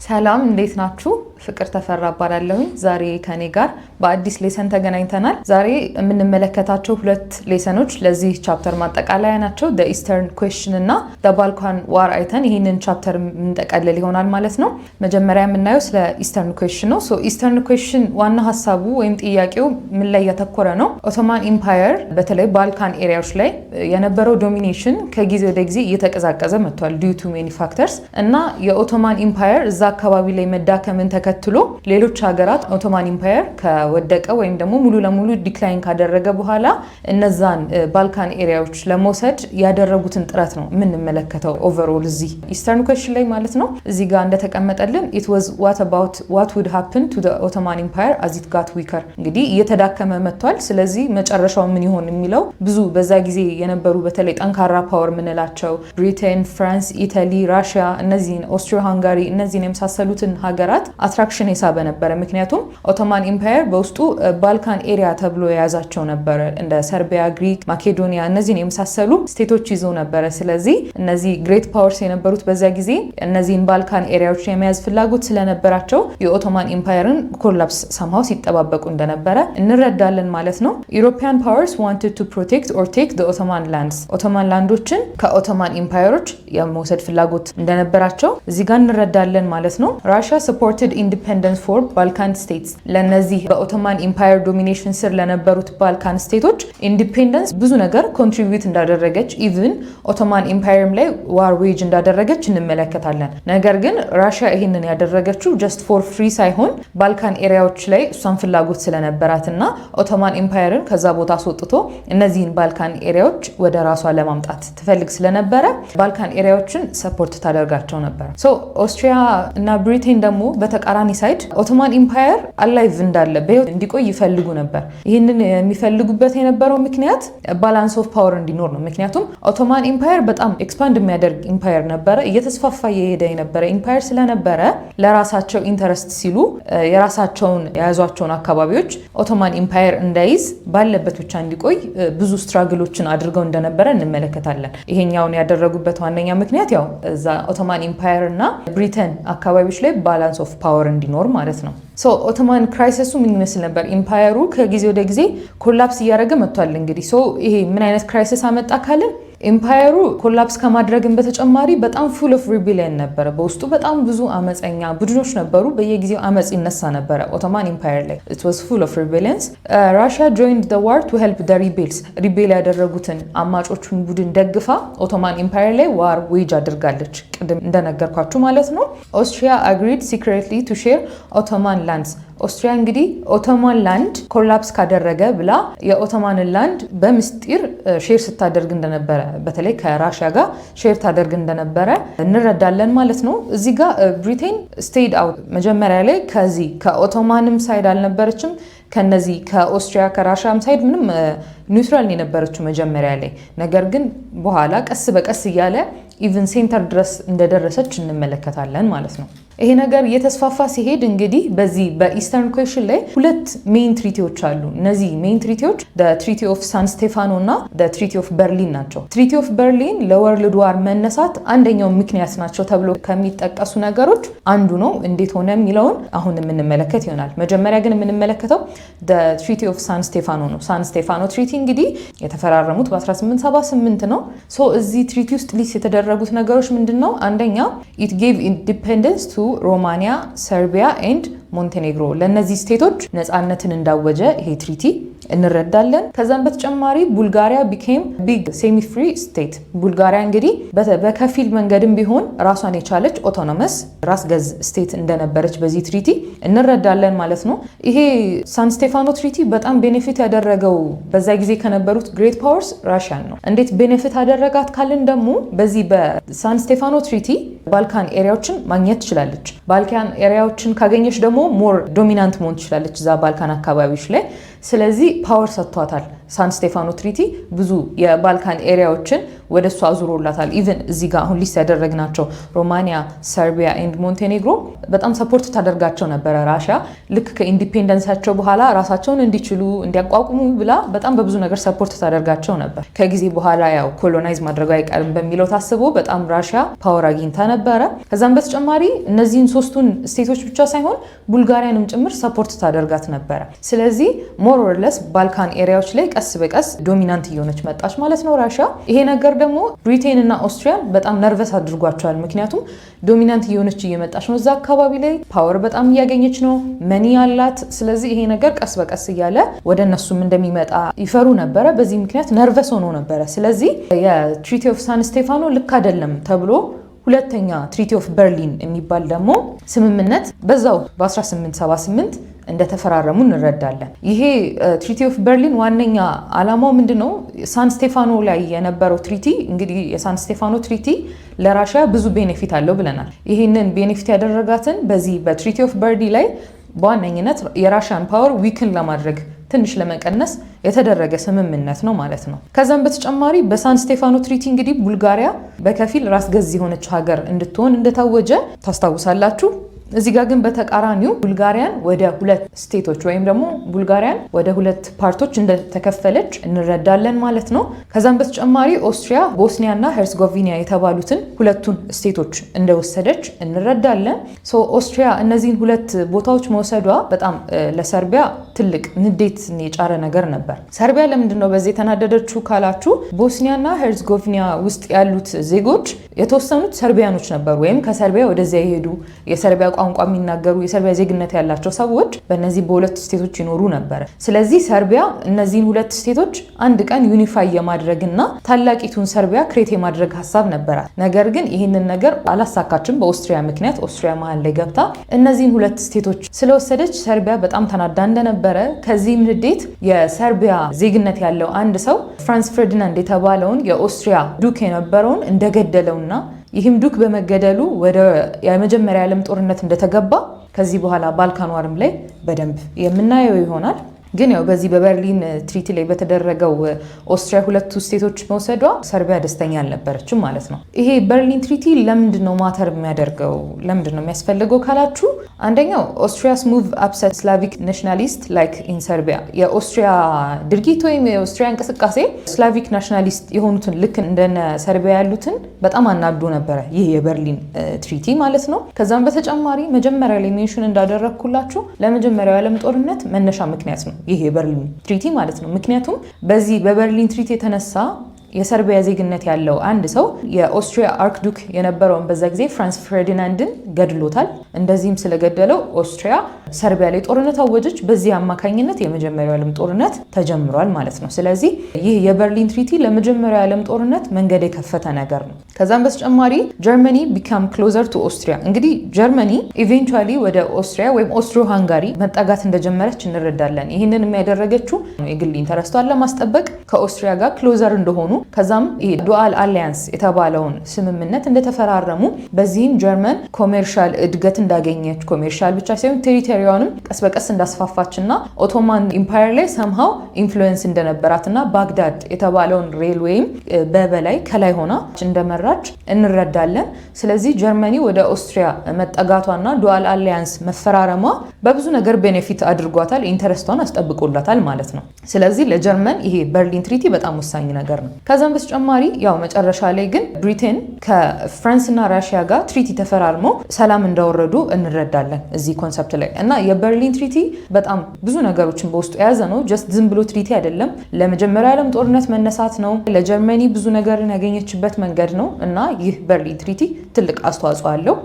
ሰላም እንዴት ናችሁ? ፍቅር ተፈራ እባላለሁ። ዛሬ ከኔ ጋር በአዲስ ሌሰን ተገናኝተናል። ዛሬ የምንመለከታቸው ሁለት ሌሰኖች ለዚህ ቻፕተር ማጠቃለያ ናቸው። the eastern question እና the balkan war አይተን ይሄንን ቻፕተር እንጠቀልል ይሆናል ማለት ነው። መጀመሪያ የምናየው ስለ eastern question ነው። eastern question ዋና ሐሳቡ ወይም ጥያቄው ምን ላይ ያተኮረ ነው? ኦቶማን ኢምፓየር በተለይ ባልካን ኤሪያዎች ላይ የነበረው ዶሚኔሽን ከጊዜ ወደ ጊዜ እየተቀዛቀዘ መጥቷል due to many factors እና የኦቶማን ኢምፓየር እዛ አካባቢ ላይ መዳከምን ተከትሎ ሌሎች ሀገራት ኦቶማን ኢምፓየር ከወደቀ ወይም ደግሞ ሙሉ ለሙሉ ዲክላይን ካደረገ በኋላ እነዛን ባልካን ኤሪያዎች ለመውሰድ ያደረጉትን ጥረት ነው የምንመለከተው ኦቨርኦል እዚህ ኢስተርን ኩዌስችን ላይ ማለት ነው። እዚህ ጋር እንደተቀመጠልን it was what would happen to the Ottoman Empire as it got weaker እንግዲህ እየተዳከመ መጥቷል። ስለዚህ መጨረሻው ምን ይሆን የሚለው ብዙ በዛ ጊዜ የነበሩ በተለይ ጠንካራ ፓወር ምንላቸው ብሪቴን፣ ፍራንስ፣ ኢታሊ፣ ራሽያ እነዚህን ኦስትሪያ ሃንጋሪ እነዚህን የመሳሰሉትን ሀገራት አትራክሽን የሳበ ነበረ። ምክንያቱም ኦቶማን ኢምፓየር በውስጡ ባልካን ኤሪያ ተብሎ የያዛቸው ነበረ። እንደ ሰርቢያ፣ ግሪክ፣ ማኬዶኒያ እነዚህን የመሳሰሉ ስቴቶች ይዞ ነበረ። ስለዚህ እነዚህ ግሬት ፓወርስ የነበሩት በዛ ጊዜ እነዚህን ባልካን ኤሪያዎች የመያዝ ፍላጎት ስለነበራቸው የኦቶማን ኢምፓየርን ኮላፕስ ሰማው ሲጠባበቁ እንደነበረ እንረዳለን ማለት ነው። ዩሮፒያን ፓወርስ wanted to protect or take the Ottoman lands ኦቶማን ላንዶችን ከኦቶማን ኢምፓየሮች የመውሰድ ፍላጎት እንደነበራቸው እዚህ ጋር እንረዳለን ማለት ነው። ራሽያ supported independence for Balkan states ለነዚህ በኦቶማን ኢምፓየር ዶሚኔሽን ስር ለነበሩት ባልካን ስቴቶች ኢንዲፔንደንስ ብዙ ነገር ኮንትሪቢዩት እንዳደረገች ኢቭን ኦቶማን ኢምፓየርም ላይ ዋር ዌጅ እንዳደረገች እንመለከታለን። ነገር ግን ራሽያ ይሄንን ያደረገችው just for free ሳይሆን ባልካን ኤሪያዎች ላይ እሷን ፍላጎት ስለነበራትና ኦቶማን ኢምፓየርን ከዛ ቦታ አስወጥቶ እነዚህን ባልካን ኤሪያዎች ወደ ራሷ ለማምጣት ትፈልግ ስለነበረ ባልካን ኤሪያዎችን ሰፖርት ታደርጋቸው ነበር። ኦስትሪያ እና ብሪቴን ደግሞ በተቃራኒ ሳይድ ኦቶማን ኢምፓየር አላይቭ እንዳለ በህይወት እንዲቆይ ይፈልጉ ነበር። ይህንን የሚፈልጉበት የነበረው ምክንያት ባላንስ ኦፍ ፓወር እንዲኖር ነው። ምክንያቱም ኦቶማን ኢምፓየር በጣም ኤክስፓንድ የሚያደርግ ኢምፓየር ነበረ፣ እየተስፋፋ የሄደ የነበረ ኢምፓየር ስለነበረ ለራሳቸው ኢንተረስት ሲሉ የራሳቸውን የያዟቸውን አካባቢዎች ኦቶማን ኢምፓየር እንዳይዝ ባለበት ብቻ እንዲቆይ ብዙ ስትራግሎችን አድርገው እንደነበረ እንመለከታለን። ይሄኛውን ያደረጉበት ዋነኛ ምክንያት ያው እዛ ኦቶማን ኢምፓየር እና ብሪቴን አካባቢዎች ላይ ባላንስ ኦፍ ፓወር እንዲኖር ማለት ነው። ኦቶማን ክራይሲሱ ምን ይመስል ነበር? ኢምፓየሩ ከጊዜ ወደ ጊዜ ኮላፕስ እያደረገ መጥቷል። እንግዲህ ይሄ ምን አይነት ክራይሲስ አመጣ ካልን ኢምፓየሩ ኮላፕስ ከማድረግን በተጨማሪ በጣም ፉል ኦፍ ሪቤሊየን ነበረ። በውስጡ በጣም ብዙ አመፀኛ ቡድኖች ነበሩ። በየጊዜው አመጽ ይነሳ ነበረ ኦቶማን ኢምፓየር ላይ። it was full of rebellions. Russia joined the war to help the rebels ሪቤል ያደረጉትን አማጮቹን ቡድን ደግፋ ኦቶማን ኢምፓየር ላይ ዋር ዌጅ አድርጋለች፣ ቅድም እንደነገርኳችሁ ማለት ነው። ኦስትሪያ agreed secretly to share Ottoman lands ኦስትሪያ እንግዲህ ኦቶማን ላንድ ኮላፕስ ካደረገ ብላ የኦቶማንን ላንድ በምስጢር ሼር ስታደርግ እንደነበረ በተለይ ከራሽያ ጋር ሼር ታደርግ እንደነበረ እንረዳለን ማለት ነው። እዚህ ጋር ብሪቴን ስቴድ አውት መጀመሪያ ላይ ከዚህ ከኦቶማንም ሳይድ አልነበረችም። ከነዚህ ከኦስትሪያ ከራሽያም ሳይድ ምንም ኒውትራል የነበረችው መጀመሪያ ላይ። ነገር ግን በኋላ ቀስ በቀስ እያለ ኢቭን ሴንተር ድረስ እንደደረሰች እንመለከታለን ማለት ነው። ይሄ ነገር እየተስፋፋ ሲሄድ እንግዲህ በዚህ በኢስተርን ኩዌስችን ላይ ሁለት ሜይን ትሪቲዎች አሉ። እነዚህ ሜይን ትሪቲዎች ትሪቲ ኦፍ ሳን ስቴፋኖ እና ትሪቲ ኦፍ በርሊን ናቸው። ትሪቲ ኦፍ በርሊን ለወርልድ ዋር መነሳት አንደኛው ምክንያት ናቸው ተብሎ ከሚጠቀሱ ነገሮች አንዱ ነው። እንዴት ሆነ የሚለውን አሁን የምንመለከት ይሆናል። መጀመሪያ ግን የምንመለከተው ትሪቲ ኦፍ ሳን ስቴፋኖ ነው። ሳን ስቴፋኖ ትሪቲ እንግዲህ የተፈራረሙት በ1878 ነው። እዚህ ትሪቲ ውስጥ ሊስት የተደረጉት ነገሮች ምንድነው? አንደኛ it gave independence to ሮማኒያ፣ ሰርቢያ ኤንድ ሞንቴኔግሮ ለነዚህ ስቴቶች ነፃነትን እንዳወጀ ይሄ ትሪቲ እንረዳለን። ከዛም በተጨማሪ ቡልጋሪያ became big semi free state ቡልጋሪያ እንግዲህ በከፊል መንገድም ቢሆን ራሷን የቻለች ኦቶኖመስ ራስ ገዝ ስቴት እንደነበረች በዚህ ትሪቲ እንረዳለን ማለት ነው። ይሄ ሳን ስቴፋኖ ትሪቲ በጣም ቤኔፊት ያደረገው በዛ ጊዜ ከነበሩት ግሬት ፓወርስ ራሽያን ነው። እንዴት ቤኔፊት አደረጋት ካልን ደግሞ በዚህ በሳን ስቴፋኖ ትሪቲ ባልካን ኤሪያዎችን ማግኘት ትችላለች። ባልካን ኤሪያዎችን ካገኘች ደግሞ ሞር ዶሚናንት መሆን ትችላለች እዛ ባልካን አካባቢዎች ላይ። ስለዚህ ፓወር ሰጥቷታል። ሳን ስቴፋኖ ትሪቲ ብዙ የባልካን ኤሪያዎችን ወደሱ አዙሮላታል። ኢቭን እዚህ ጋር አሁን ሊስት ያደረግናቸው ሮማኒያ፣ ሰርቢያ ኤንድ ሞንቴኔግሮ በጣም ሰፖርት ታደርጋቸው ነበረ ራሽያ ልክ ከኢንዲፔንደንሳቸው በኋላ ራሳቸውን እንዲችሉ እንዲያቋቁሙ ብላ በጣም በብዙ ነገር ሰፖርት ታደርጋቸው ነበር። ከጊዜ በኋላ ያው ኮሎናይዝ ማድረጉ አይቀርም በሚለው ታስቦ በጣም ራሽያ ፓወር አግኝታ ነበረ። ከዛም በተጨማሪ እነዚህን ሶስቱን ስቴቶች ብቻ ሳይሆን ቡልጋሪያንም ጭምር ሰፖርት ታደርጋት ነበረ። ስለዚህ ሞር ኦር ለስ ባልካን ኤሪያዎች ላይ ቀስ በቀስ ዶሚናንት እየሆነች መጣች ማለት ነው ራሽያ። ይሄ ነገር ደግሞ ብሪቴን እና ኦስትሪያን በጣም ነርቨስ አድርጓቸዋል። ምክንያቱም ዶሚናንት እየሆነች እየመጣች ነው፣ እዛ አካባቢ ላይ ፓወር በጣም እያገኘች ነው፣ መኒ ያላት። ስለዚህ ይሄ ነገር ቀስ በቀስ እያለ ወደ እነሱም እንደሚመጣ ይፈሩ ነበረ። በዚህ ምክንያት ነርቨስ ሆኖ ነበረ። ስለዚህ የትሪቲ ኦፍ ሳን ስቴፋኖ ልክ አይደለም ተብሎ ሁለተኛ ትሪቲ ኦፍ በርሊን የሚባል ደግሞ ስምምነት በዛው በ1878 እንደተፈራረሙ እንረዳለን። ይሄ ትሪቲ ኦፍ በርሊን ዋነኛ ዓላማው ምንድነው? ሳን ስቴፋኖ ላይ የነበረው ትሪቲ እንግዲህ የሳን ስቴፋኖ ትሪቲ ለራሽያ ብዙ ቤኔፊት አለው ብለናል። ይህንን ቤኔፊት ያደረጋትን በዚህ በትሪቲ ኦፍ በርሊን ላይ በዋነኝነት የራሽያን ፓወር ዊክን ለማድረግ ትንሽ ለመቀነስ የተደረገ ስምምነት ነው ማለት ነው። ከዛም በተጨማሪ በሳን ስቴፋኖ ትሪቲ እንግዲህ ቡልጋሪያ በከፊል ራስ ገዝ የሆነች ሀገር እንድትሆን እንደታወጀ ታስታውሳላችሁ። እዚህ ጋር ግን በተቃራኒው ቡልጋሪያን ወደ ሁለት ስቴቶች ወይም ደግሞ ቡልጋሪያን ወደ ሁለት ፓርቶች እንደተከፈለች እንረዳለን ማለት ነው። ከዛም በተጨማሪ ኦስትሪያ ቦስኒያ እና ሄርዝጎቪና የተባሉትን ሁለቱን ስቴቶች እንደወሰደች እንረዳለን። ኦስትሪያ እነዚህን ሁለት ቦታዎች መውሰዷ በጣም ለሰርቢያ ትልቅ ንዴት የጫረ ነገር ነበር። ሰርቢያ ለምንድን ነው በዚህ የተናደደችው ካላችሁ ቦስኒያ እና ሄርዝጎቪና ውስጥ ያሉት ዜጎች የተወሰኑት ሰርቢያኖች ነበሩ፣ ወይም ከሰርቢያ ወደዚያ የሄዱ የሰርቢያ ቋንቋ የሚናገሩ የሰርቢያ ዜግነት ያላቸው ሰዎች በእነዚህ በሁለት ስቴቶች ይኖሩ ነበር። ስለዚህ ሰርቢያ እነዚህን ሁለት ስቴቶች አንድ ቀን ዩኒፋይ የማድረግና ታላቂቱን ሰርቢያ ክሬት የማድረግ ሀሳብ ነበራት። ነገር ግን ይህንን ነገር አላሳካችም። በኦስትሪያ ምክንያት ኦስትሪያ መሀል ላይ ገብታ እነዚህን ሁለት ስቴቶች ስለወሰደች ሰርቢያ በጣም ተናዳ እንደነበረ፣ ከዚህም ንዴት የሰርቢያ ዜግነት ያለው አንድ ሰው ፍራንስ ፈርዲናንድ የተባለውን የኦስትሪያ ዱክ የነበረውን እንደገደለውና ይህም ዱክ በመገደሉ ወደ የመጀመሪያ ዓለም ጦርነት እንደተገባ ከዚህ በኋላ ባልካን ዋርም ላይ በደንብ የምናየው ይሆናል። ግን ያው በዚህ በበርሊን ትሪቲ ላይ በተደረገው ኦስትሪያ ሁለቱ ስቴቶች መውሰዷ ሰርቢያ ደስተኛ አልነበረችም ማለት ነው። ይሄ በርሊን ትሪቲ ለምንድን ነው ማተር የሚያደርገው? ለምንድን ነው የሚያስፈልገው ካላችሁ፣ አንደኛው ኦስትሪያስ ሙቭ አፕሰት ስላቪክ ናሽናሊስት ላይክ ኢን ሰርቢያ፣ የኦስትሪያ ድርጊት ወይም የኦስትሪያ እንቅስቃሴ ስላቪክ ናሽናሊስት የሆኑትን ልክ እንደነ ሰርቢያ ያሉትን በጣም አናዶ ነበረ ይህ የበርሊን ትሪቲ ማለት ነው። ከዛም በተጨማሪ መጀመሪያ ላይ ሜንሽን እንዳደረግኩላችሁ ለመጀመሪያው የዓለም ጦርነት መነሻ ምክንያት ነው ይሄ የበርሊን ትሪቲ ማለት ነው። ምክንያቱም በዚህ በበርሊን ትሪቲ የተነሳ የሰርቢያ ዜግነት ያለው አንድ ሰው የኦስትሪያ አርክዱክ የነበረውን በዛ ጊዜ ፍራንስ ፈርዲናንድን ገድሎታል። እንደዚህም ስለገደለው ኦስትሪያ ሰርቢያ ላይ ጦርነት አወጀች። በዚህ አማካኝነት የመጀመሪያው ዓለም ጦርነት ተጀምሯል ማለት ነው። ስለዚህ ይህ የበርሊን ትሪቲ ለመጀመሪያው ዓለም ጦርነት መንገድ የከፈተ ነገር ነው። ከዛም በተጨማሪ ጀርመኒ ቢካም ክሎዘር ቱ ኦስትሪያ፣ እንግዲህ ጀርመኒ ኢቬንቹዋሊ ወደ ኦስትሪያ ወይም ኦስትሮ ሃንጋሪ መጠጋት እንደጀመረች እንረዳለን። ይህንን የሚያደረገችው የግል ኢንተረስቷን ለማስጠበቅ ከኦስትሪያ ጋር ክሎዘር እንደሆኑ ከዛም ይሄ ዱአል አሊያንስ የተባለውን ስምምነት እንደተፈራረሙ፣ በዚህም ጀርመን ኮሜርሻል እድገት እንዳገኘች፣ ኮሜርሻል ብቻ ሳይሆን ቴሪቶሪያንም ቀስ በቀስ እንዳስፋፋችና ኦቶማን ኢምፓየር ላይ ሰምሃው ኢንፍሉዌንስ እንደነበራትና ባግዳድ የተባለውን ሬልዌይም በበላይ ከላይ ሆና እንደመራች እንረዳለን። ስለዚህ ጀርመኒ ወደ ኦስትሪያ መጠጋቷና ዱአል አሊያንስ መፈራረሟ በብዙ ነገር ቤኔፊት አድርጓታል፣ ኢንተረስቷን አስጠብቆላታል ማለት ነው። ስለዚህ ለጀርመን ይሄ በርሊን ትሪቲ በጣም ወሳኝ ነገር ነው። ከዛም በተጨማሪ ያው መጨረሻ ላይ ግን ብሪቴን ከፍራንስና ራሽያ ጋር ትሪቲ ተፈራርመው ሰላም እንዳወረዱ እንረዳለን እዚህ ኮንሰፕት ላይ እና የበርሊን ትሪቲ በጣም ብዙ ነገሮችን በውስጡ የያዘ ነው። ጀስት ዝም ብሎ ትሪቲ አይደለም። ለመጀመሪያ ዓለም ጦርነት መነሳት ነው። ለጀርመኒ ብዙ ነገርን ያገኘችበት መንገድ ነው እና ይህ በርሊን ትሪቲ ትልቅ አስተዋጽኦ አለው።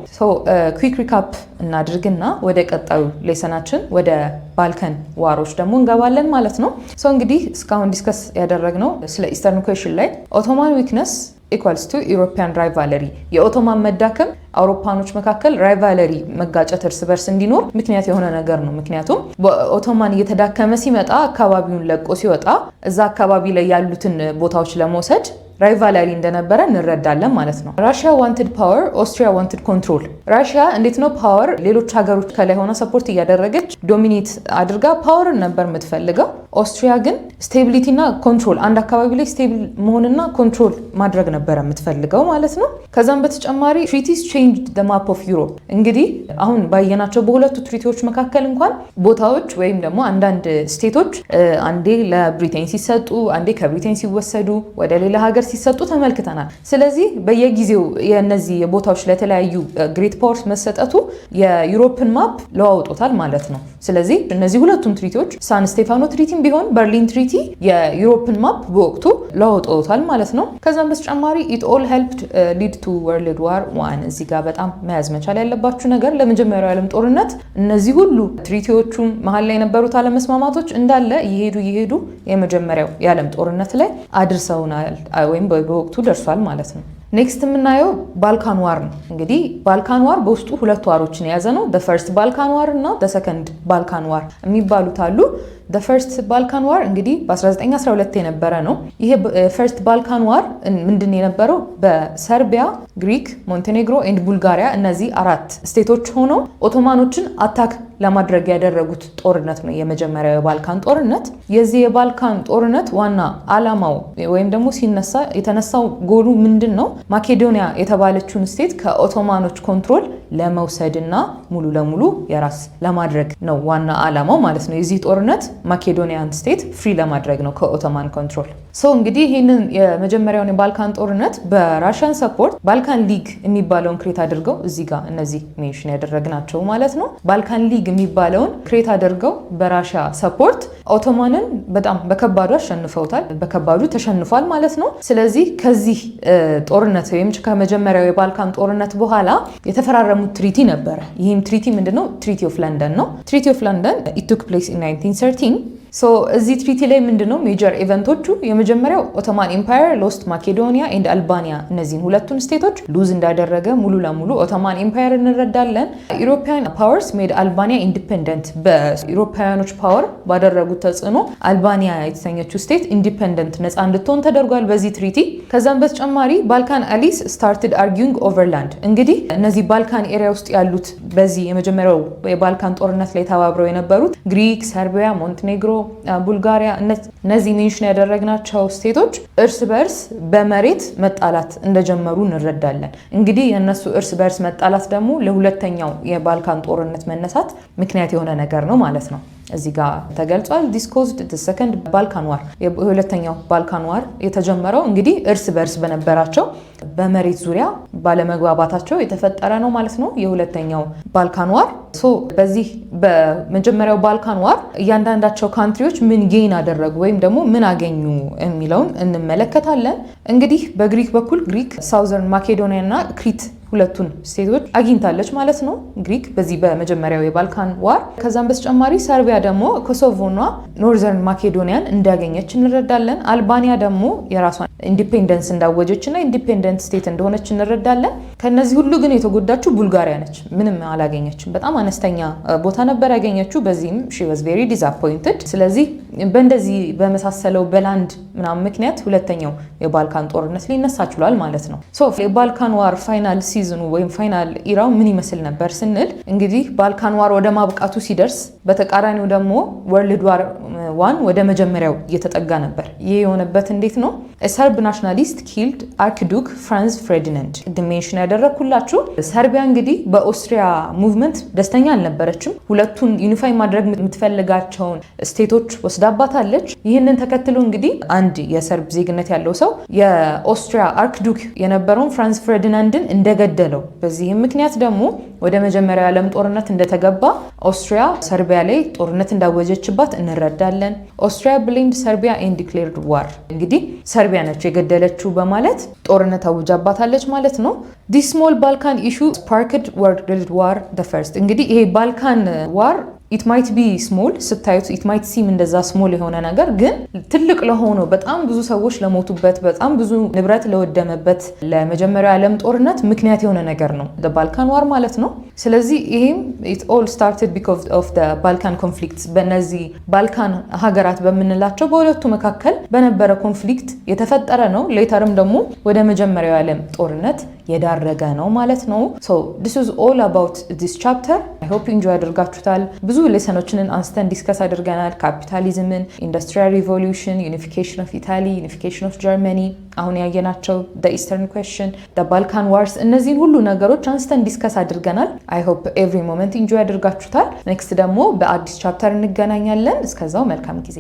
ኩዊክ ሪካፕ እናድርግና ወደ ቀጣዩ ሌሰናችን ወደ ባልካን ዋሮች ደግሞ እንገባለን ማለት ነው። እንግዲህ እስካሁን ዲስከስ ያደረግነው ስለ ኢስተርን ኩዌሽን ላይ ኦቶማን ዊክነስ ኢኳልስ ቱ ኢሮፒያን ራይቫለሪ፣ የኦቶማን መዳከም አውሮፓኖች መካከል ራይቫለሪ መጋጨት እርስ በርስ እንዲኖር ምክንያት የሆነ ነገር ነው። ምክንያቱም በኦቶማን እየተዳከመ ሲመጣ አካባቢውን ለቆ ሲወጣ እዛ አካባቢ ላይ ያሉትን ቦታዎች ለመውሰድ ራይቫላሪ እንደነበረ እንረዳለን ማለት ነው። ራሽያ ዋንትድ ፓወር፣ ኦስትሪያ ዋንትድ ኮንትሮል። ራሽያ እንዴት ነው ፓወር ሌሎች ሀገሮች ከላይ ሆነ ሰፖርት እያደረገች ዶሚኔት አድርጋ ፓወርን ነበር የምትፈልገው። ኦስትሪያ ግን ስቴቢሊቲና ኮንትሮል፣ አንድ አካባቢ ላይ ስቴብል መሆንና ኮንትሮል ማድረግ ነበረ የምትፈልገው ማለት ነው። ከዛም በተጨማሪ ትሪቲስ ቼንጅድ ዘ ማፕ ኦፍ ዩሮፕ። እንግዲህ አሁን ባየናቸው በሁለቱ ትሪቲዎች መካከል እንኳን ቦታዎች ወይም ደግሞ አንዳንድ ስቴቶች አንዴ ለብሪቴን ሲሰጡ፣ አንዴ ከብሪቴን ሲወሰዱ፣ ወደ ሌላ ሀገር ሲሰጡ ተመልክተናል። ስለዚህ በየጊዜው የነዚህ ቦታዎች ለተለያዩ ግሬት ፓወርስ መሰጠቱ የዩሮፕን ማፕ ለዋውጦታል ማለት ነው። ስለዚህ እነዚህ ሁለቱም ትሪቲዎች ሳን ስቴፋኖ ትሪቲም ቢሆን በርሊን ትሪቲ የዩሮፕን ማፕ በወቅቱ ለዋውጦታል ማለት ነው። ከዛም በተጨማሪ ኢት ኦል ሄልፕድ ሊድ ቱ ወርልድ ዋር ዋን። እዚህ ጋር በጣም መያዝ መቻል ያለባችሁ ነገር ለመጀመሪያው የዓለም ጦርነት እነዚህ ሁሉ ትሪቲዎቹም መሀል ላይ የነበሩት አለመስማማቶች እንዳለ እየሄዱ የመጀመሪያው የዓለም ጦርነት ላይ አድርሰውናል ወይም በወቅቱ ደርሷል ማለት ነው። ኔክስት የምናየው ባልካን ዋር ነው። እንግዲህ ባልካን ዋር በውስጡ ሁለት ዋሮችን የያዘ ነው። ፈርስት ባልካን ዋር እና ሰከንድ ባልካን ዋር የሚባሉት አሉ። ፈርስት ባልካን ዋር እንግዲህ በ1912 የነበረ ነው። ይሄ ፈርስት ባልካን ዋር ምንድን የነበረው በሰርቢያ፣ ግሪክ፣ ሞንቴኔግሮ ኤንድ ቡልጋሪያ እነዚህ አራት ስቴቶች ሆነው ኦቶማኖችን አታክ ለማድረግ ያደረጉት ጦርነት ነው የመጀመሪያው የባልካን ጦርነት። የዚህ የባልካን ጦርነት ዋና አላማው ወይም ደግሞ የተነሳው ጎሉ ምንድን ነው? ማኬዶኒያ የተባለችውን ስቴት ከኦቶማኖች ኮንትሮል ለመውሰድና ሙሉ ለሙሉ የራስ ለማድረግ ነው ዋና አላማው ማለት ነው። የዚህ ጦርነት ማኬዶኒያን ስቴት ፍሪ ለማድረግ ነው ከኦቶማን ኮንትሮል። እንግዲህ ይህንን የመጀመሪያውን የባልካን ጦርነት በራሽያን ሰፖርት ባልካን ሊግ የሚባለውን ክሬት አድርገው እዚህ ጋር እነዚህ ሜንሽን ያደረግናቸው ማለት ነው። ባልካን ሊግ የሚባለውን ክሬት አድርገው በራሽያ ሰፖርት ኦቶማንን በጣም በከባዱ አሸንፈውታል። በከባዱ ተሸንፏል ማለት ነው። ስለዚህ ከዚህ ጦርነት ወይም ከመጀመሪያው የባልካን ጦርነት በኋላ የተፈራረሙት ትሪቲ ነበረ። ይህም ትሪቲ ምንድነው? ትሪቲ ኦፍ ለንደን ነው። ትሪቲ ኦፍ ለንደን ኢት ቱክ ፕሌስ ኢን 1913 እዚህ ትሪቲ ላይ ምንድነው ሜጀር ኢቨንቶቹ? የመጀመሪያው ኦቶማን ኤምፓየር ሎስት ማኬዶኒያ ኤንድ አልባኒያ እነዚህን ሁለቱን ስቴቶች ሉዝ እንዳደረገ ሙሉ ለሙሉ ኦቶማን ኤምፓየር እንረዳለን። ኢሮፒያን ፓወርስ ሜድ አልባኒያ ኢንዲፔንደንት። በኢሮፓውያኖች ፓወር ባደረጉት ተጽዕኖ አልባኒያ የተሰኘችው ስቴት ኢንዲፔንደንት ነፃ እንድትሆን ተደርጓል በዚህ ትሪቲ። ከዛም በተጨማሪ ባልካን አሊስ ስታርትድ አርጊንግ ኦቨርላንድ። እንግዲህ እነዚህ ባልካን ኤሪያ ውስጥ ያሉት በዚህ የመጀመሪያው የባልካን ጦርነት ላይ ተባብረው የነበሩት ግሪክ፣ ሰርቢያ፣ ሞንቴኔግሮ፣ ቡልጋሪያ እነዚህ ሜንሽን ያደረግናቸው ስቴቶች እርስ በርስ በመሬት መጣላት እንደጀመሩ እንረዳለን። እንግዲህ የእነሱ እርስ በርስ መጣላት ደግሞ ለሁለተኛው የባልካን ጦርነት መነሳት ምክንያት የሆነ ነገር ነው ማለት ነው። እዚህ ጋር ተገልጿል። ዲስ ኮዝድ ዘ ሰከንድ ባልካን ዋር። የሁለተኛው ባልካን ዋር የተጀመረው እንግዲህ እርስ በርስ በነበራቸው በመሬት ዙሪያ ባለመግባባታቸው የተፈጠረ ነው ማለት ነው የሁለተኛው ባልካን ዋር። በዚህ በመጀመሪያው ባልካን ዋር እያንዳንዳቸው ካንትሪዎች ምን ጌን አደረጉ ወይም ደግሞ ምን አገኙ የሚለውን እንመለከታለን። እንግዲህ በግሪክ በኩል ግሪክ ሳውዘርን ማኬዶኒያ እና ክሪት ሁለቱን ስቴቶች አግኝታለች ማለት ነው ግሪክ በዚህ በመጀመሪያው የባልካን ዋር። ከዛም በተጨማሪ ሰርቢያ ደግሞ ኮሶቮና ኖርዘርን ማኬዶኒያን እንዳገኘች እንረዳለን። አልባኒያ ደግሞ የራሷን ኢንዲፔንደንስ እንዳወጀች እና ኢንዲፔንደንት ስቴት እንደሆነች እንረዳለን። ከነዚህ ሁሉ ግን የተጎዳችው ቡልጋሪያ ነች። ምንም አላገኘችም። በጣም አነስተኛ ቦታ ነበር ያገኘችው። በዚህም ሺ ዋዝ ቬሪ ዲስአፖይንትድ። ስለዚህ በእንደዚህ በመሳሰለው በላንድ ምናምን ምክንያት ሁለተኛው የባልካን ጦርነት ሊነሳ ችሏል ማለት ነው። የባልካን ዋር ፋይናል ሲዝኑ ወይም ፋይናል ኢራው ምን ይመስል ነበር ስንል እንግዲህ ባልካን ዋር ወደ ማብቃቱ ሲደርስ በተቃራኒው ደግሞ ወርልድ ዋር ዋን ወደ መጀመሪያው እየተጠጋ ነበር። ይህ የሆነበት እንዴት ነው? ሰርብ ናሽናሊስት ኪልድ አርክዱክ ፍራንዝ ፍሬዲናንድ። ቅድም ሜንሽን ያደረግኩላችሁ ሰርቢያ እንግዲህ በኦስትሪያ ሙቭመንት ደስተኛ አልነበረችም። ሁለቱን ዩኒፋይ ማድረግ የምትፈልጋቸውን ስቴቶች ወስዳባታለች። ይህንን ተከትሎ እንግዲህ አንድ የሰርብ ዜግነት ያለው ሰው የኦስትሪያ አርክዱክ የነበረውን ፍራንዝ ፍሬዲናንድን እንደገደለው፣ በዚህም ምክንያት ደግሞ ወደ መጀመሪያው የዓለም ጦርነት እንደተገባ ኦስትሪያ ሰርቢያ ላይ ጦርነት እንዳወጀችባት እንረዳለን። ኦስትሪያ ብሌምድ ሰርቢያ ኤንድ ዲክሌርድ ዋር። እንግዲህ ሰርቢያ ነች የገደለችው በማለት ጦርነት አውጃባታለች ማለት ነው። ዲስ ስሞል ባልካን ኢሹ ስፓርክድ ወርልድ ዋር ዘ ፈርስት። እንግዲህ ይሄ ባልካን ዋር ኢት ማይት ቢ ስሞል ስታዩት ኢት ማይት ሲም እንደዛ ስሞል የሆነ ነገር ግን ትልቅ ለሆነው በጣም ብዙ ሰዎች ለሞቱበት በጣም ብዙ ንብረት ለወደመበት ለመጀመሪያው ዓለም ጦርነት ምክንያት የሆነ ነገር ነው ባልካን ዋር ማለት ነው። ስለዚህ ይሄም it all started because of the Balkan conflicts በእነዚህ ባልካን ሀገራት በምንላቸው በሁለቱ መካከል በነበረ ኮንፍሊክት የተፈጠረ ነው። ሌተርም ደግሞ ወደ መጀመሪያው ዓለም ጦርነት የዳረገ ነው ማለት ነው። so this is all about this chapter. I hope you enjoy አድርጋችሁታል። ብዙ ሌሰኖችን አንስተን ዲስከስ አድርገናል። ካፒታሊዝምን፣ ኢንዱስትሪያል ሪቮሉሽን፣ ዩኒፊኬሽን ኦፍ ኢታሊ፣ ዩኒፊኬሽን ኦፍ ጀርመኒ፣ አሁን ያየናቸው the eastern question, the Balkan wars እነዚህን ሁሉ ነገሮች አንስተን ዲስከስ አድርገናል። I hope every moment enjoy አድርጋችሁታል። ኔክስት ደግሞ በአዲስ ቻፕተር እንገናኛለን። እስከዛው መልካም ጊዜ